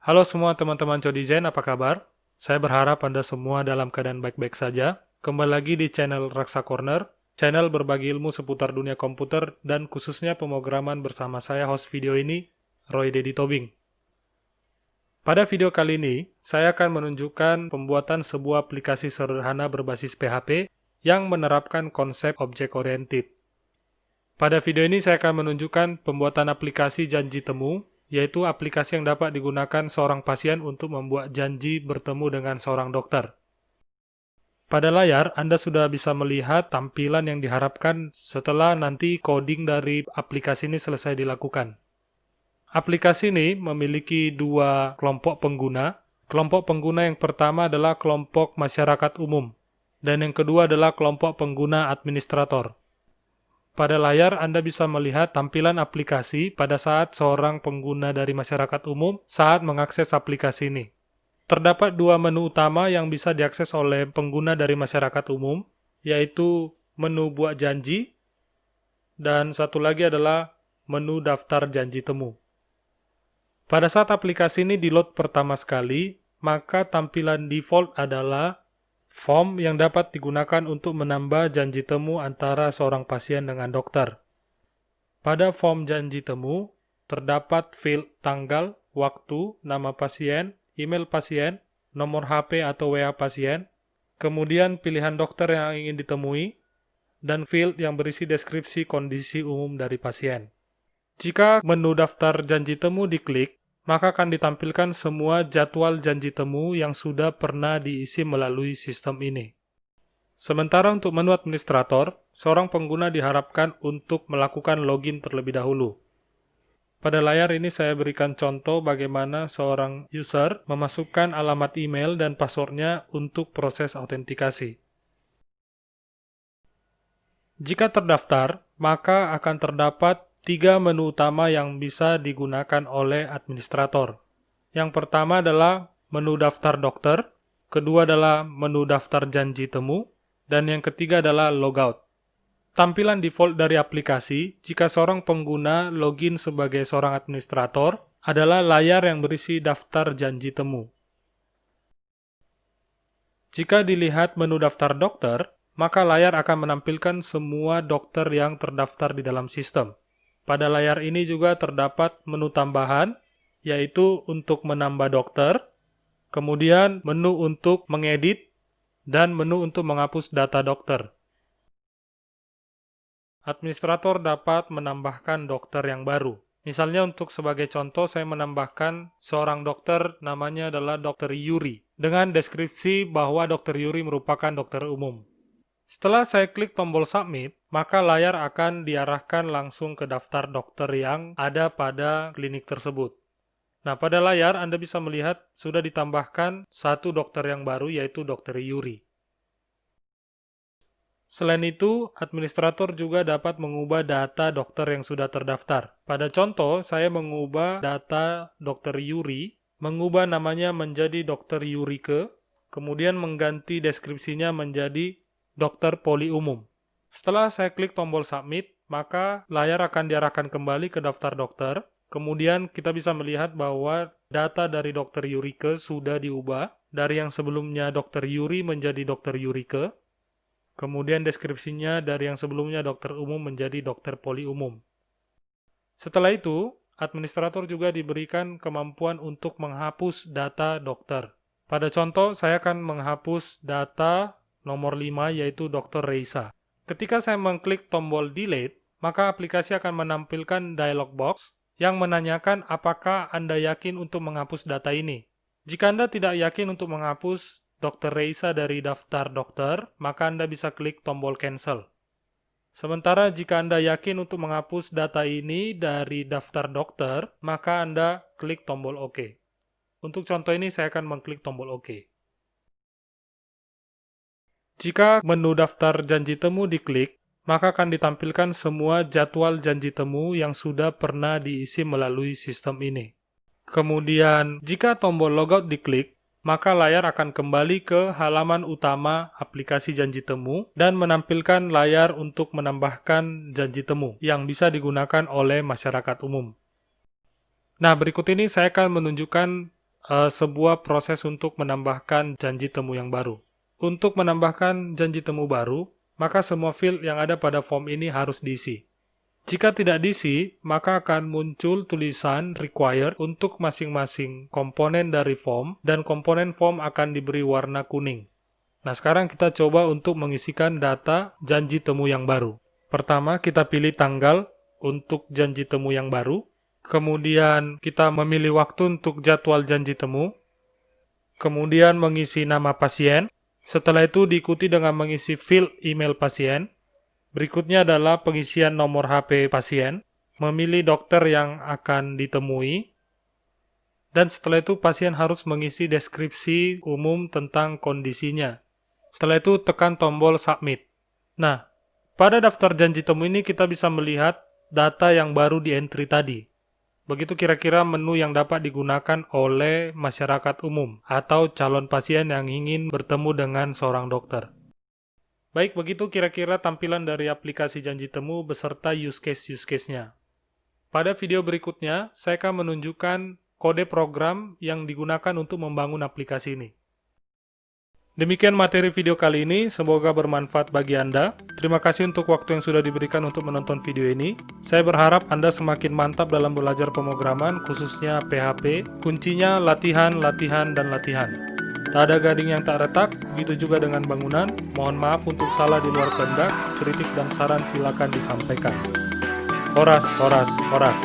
Halo semua teman-teman Codizen, apa kabar? Saya berharap Anda semua dalam keadaan baik-baik saja. Kembali lagi di channel Raksa Corner, channel berbagi ilmu seputar dunia komputer dan khususnya pemrograman bersama saya host video ini, Roy Dedi Tobing. Pada video kali ini, saya akan menunjukkan pembuatan sebuah aplikasi sederhana berbasis PHP yang menerapkan konsep object-oriented. Pada video ini saya akan menunjukkan pembuatan aplikasi janji temu, yaitu aplikasi yang dapat digunakan seorang pasien untuk membuat janji bertemu dengan seorang dokter. Pada layar, Anda sudah bisa melihat tampilan yang diharapkan setelah nanti coding dari aplikasi ini selesai dilakukan. Aplikasi ini memiliki dua kelompok pengguna. Kelompok pengguna yang pertama adalah kelompok masyarakat umum, dan yang kedua adalah kelompok pengguna administrator. Pada layar, Anda bisa melihat tampilan aplikasi pada saat seorang pengguna dari masyarakat umum saat mengakses aplikasi ini. Terdapat dua menu utama yang bisa diakses oleh pengguna dari masyarakat umum, yaitu menu buat janji, dan satu lagi adalah menu daftar janji temu. Pada saat aplikasi ini di-load pertama sekali, maka tampilan default adalah form yang dapat digunakan untuk menambah janji temu antara seorang pasien dengan dokter. Pada form janji temu, terdapat field tanggal, waktu, nama pasien, email pasien, nomor HP atau WA pasien, kemudian pilihan dokter yang ingin ditemui, dan field yang berisi deskripsi kondisi umum dari pasien. Jika menu daftar janji temu diklik, maka akan ditampilkan semua jadwal janji temu yang sudah pernah diisi melalui sistem ini. Sementara untuk menu administrator, seorang pengguna diharapkan untuk melakukan login terlebih dahulu. Pada layar ini saya berikan contoh bagaimana seorang user memasukkan alamat email dan passwordnya untuk proses autentikasi. Jika terdaftar, maka akan terdapat tiga menu utama yang bisa digunakan oleh administrator. Yang pertama adalah menu daftar dokter, kedua adalah menu daftar janji temu, dan yang ketiga adalah logout. Tampilan default dari aplikasi, jika seorang pengguna login sebagai seorang administrator, adalah layar yang berisi daftar janji temu. Jika dilihat menu daftar dokter, maka layar akan menampilkan semua dokter yang terdaftar di dalam sistem. Pada layar ini juga terdapat menu tambahan, yaitu untuk menambah dokter, kemudian menu untuk mengedit, dan menu untuk menghapus data dokter. Administrator dapat menambahkan dokter yang baru. Misalnya untuk sebagai contoh, saya menambahkan seorang dokter namanya adalah Dr. Yuri, dengan deskripsi bahwa Dr. Yuri merupakan dokter umum. Setelah saya klik tombol submit, maka layar akan diarahkan langsung ke daftar dokter yang ada pada klinik tersebut. Nah, pada layar Anda bisa melihat sudah ditambahkan satu dokter yang baru, yaitu Dr. Yuri. Selain itu, administrator juga dapat mengubah data dokter yang sudah terdaftar. Pada contoh, saya mengubah data Dr. Yuri, mengubah namanya menjadi Dr. Yurike, kemudian mengganti deskripsinya menjadi dokter poli umum. Setelah saya klik tombol submit, maka layar akan diarahkan kembali ke daftar dokter. Kemudian kita bisa melihat bahwa data dari dokter Yurike sudah diubah dari yang sebelumnya dokter Yuri menjadi dokter Yurike. Kemudian deskripsinya dari yang sebelumnya dokter umum menjadi dokter poli umum. Setelah itu, administrator juga diberikan kemampuan untuk menghapus data dokter. Pada contoh, saya akan menghapus data nomor 5 yaitu Dr. Reisa. Ketika saya mengklik tombol delete, maka aplikasi akan menampilkan dialog box yang menanyakan apakah Anda yakin untuk menghapus data ini. Jika Anda tidak yakin untuk menghapus Dr. Reisa dari daftar dokter, maka Anda bisa klik tombol cancel. Sementara jika Anda yakin untuk menghapus data ini dari daftar dokter, maka Anda klik tombol OK. Untuk contoh ini saya akan mengklik tombol OK. Jika menu daftar janji temu diklik, maka akan ditampilkan semua jadwal janji temu yang sudah pernah diisi melalui sistem ini. Kemudian, jika tombol logout diklik, maka layar akan kembali ke halaman utama aplikasi janji temu dan menampilkan layar untuk menambahkan janji temu yang bisa digunakan oleh masyarakat umum. Nah, berikut ini saya akan menunjukkan sebuah proses untuk menambahkan janji temu yang baru. Untuk menambahkan janji temu baru, maka semua field yang ada pada form ini harus diisi. Jika tidak diisi, maka akan muncul tulisan required untuk masing-masing komponen dari form, dan komponen form akan diberi warna kuning. Nah, sekarang kita coba untuk mengisikan data janji temu yang baru. Pertama, kita pilih tanggal untuk janji temu yang baru. Kemudian, kita memilih waktu untuk jadwal janji temu. Kemudian, mengisi nama pasien. Setelah itu, diikuti dengan mengisi field email pasien. Berikutnya adalah pengisian nomor HP pasien, memilih dokter yang akan ditemui, dan setelah itu pasien harus mengisi deskripsi umum tentang kondisinya. Setelah itu tekan tombol submit. Nah, pada daftar janji temu ini kita bisa melihat data yang baru di entry tadi. Begitu kira-kira menu yang dapat digunakan oleh masyarakat umum atau calon pasien yang ingin bertemu dengan seorang dokter. Baik, begitu kira-kira tampilan dari aplikasi janji temu beserta use case-nya. Pada video berikutnya, saya akan menunjukkan kode program yang digunakan untuk membangun aplikasi ini. Demikian materi video kali ini, semoga bermanfaat bagi Anda. Terima kasih untuk waktu yang sudah diberikan untuk menonton video ini. Saya berharap Anda semakin mantap dalam belajar pemrograman, khususnya PHP. Kuncinya latihan, latihan, dan latihan. Tak ada gading yang tak retak, begitu juga dengan bangunan. Mohon maaf untuk salah di luar kehendak, kritik dan saran silakan disampaikan. Horas, horas, horas.